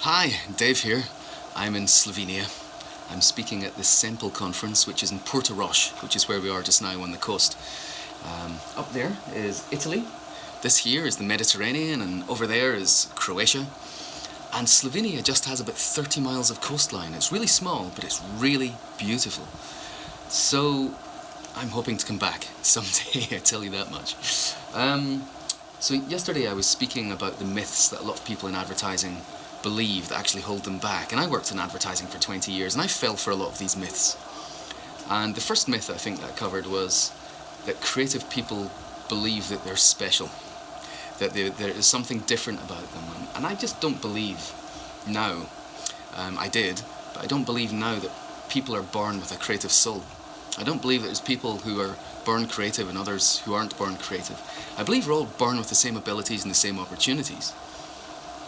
Hi, Dave here. I'm in Slovenia. I'm speaking at the Sempl conference, which is in Portorož, which is where we are just now on the coast. Up there is Italy. This here is the Mediterranean, and over there is Croatia. And Slovenia just has about 30 miles of coastline. It's really small, but it's really beautiful. So I'm hoping to come back someday, I tell you that much. So yesterday I was speaking about the myths that a lot of people in advertising believe that actually hold them back. And I worked in advertising for 20 years, and I fell for a lot of these myths. And the first myth I think that I covered was that creative people believe that they're special, that there is something different about them. And I just don't believe now, I did, but I don't believe now that people are born with a creative soul. I don't believe that there's people who are born creative and others who aren't born creative. I believe we're all born with the same abilities and the same opportunities.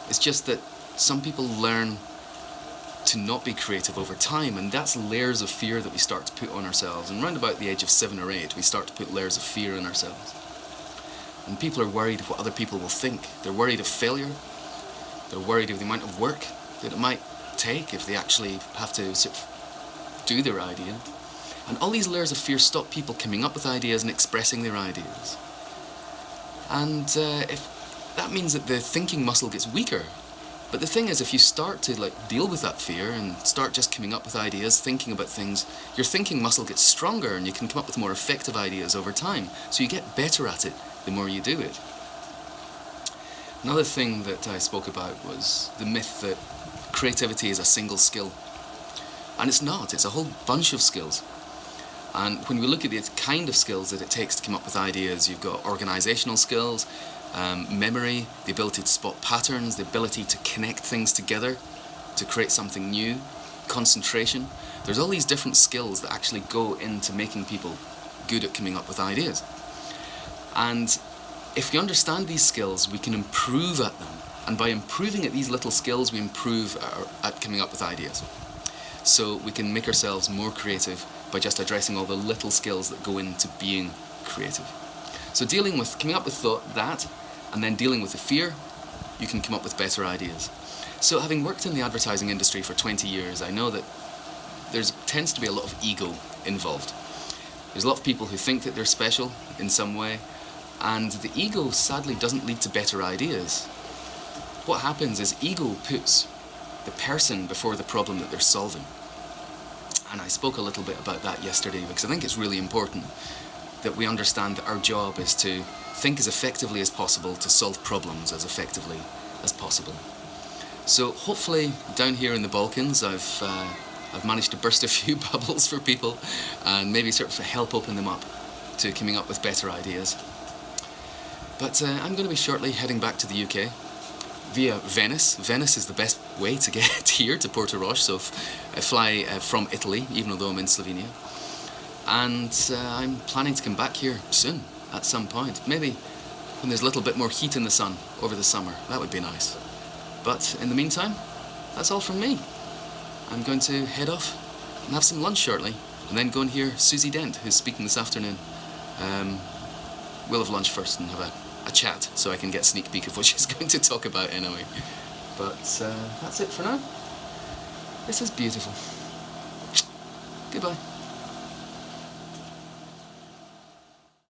It's just that some people learn to not be creative over time, and that's layers of fear that we start to put on ourselves. And round about the age of 7 or 8, we start to put layers of fear on ourselves. And people are worried what other people will think. They're worried of failure. They're worried of the amount of work that it might take if they actually have to sort of do their idea. And all these layers of fear stop people coming up with ideas and expressing their ideas. And if that means that the thinking muscle gets weaker. But the thing is, if you start to deal with that fear and start just coming up with ideas, thinking about things, your thinking muscle gets stronger and you can come up with more effective ideas over time. So you get better at it the more you do it. Another thing that I spoke about was the myth that creativity is a single skill. And it's not, it's a whole bunch of skills. And when we look at the kind of skills that it takes to come up with ideas, you've got organisational skills, memory, the ability to spot patterns, the ability to connect things together to create something new, concentration. There's all these different skills that actually go into making people good at coming up with ideas. And if we understand these skills, we can improve at them. And by improving at these little skills, we improve at coming up with ideas. So we can make ourselves more creative by just addressing all the little skills that go into being creative. So coming up with that, and then dealing with the fear, you can come up with better ideas. So having worked in the advertising industry for 20 years, I know that there tends to be a lot of ego involved. There's a lot of people who think that they're special in some way, and the ego sadly doesn't lead to better ideas. What happens is ego puts the person before the problem that they're solving. And I spoke a little bit about that yesterday because I think it's really important that we understand that our job is to think as effectively as possible to solve problems as effectively as possible. So hopefully down here in the Balkans I've managed to burst a few bubbles for people and maybe sort of help open them up to coming up with better ideas. But I'm going to be shortly heading back to the UK via Venice. Venice is the best way to get here to Portorož, so I fly from Italy, even though I'm in Slovenia. And I'm planning to come back here soon, at some point. Maybe when there's a little bit more heat in the sun over the summer. That would be nice. But in the meantime, that's all from me. I'm going to head off and have some lunch shortly, and then go and hear Susie Dent, who's speaking this afternoon. We'll have lunch first and have a chat, so I can get a sneak peek of what she's going to talk about anyway. But that's it for now. This is beautiful. Goodbye.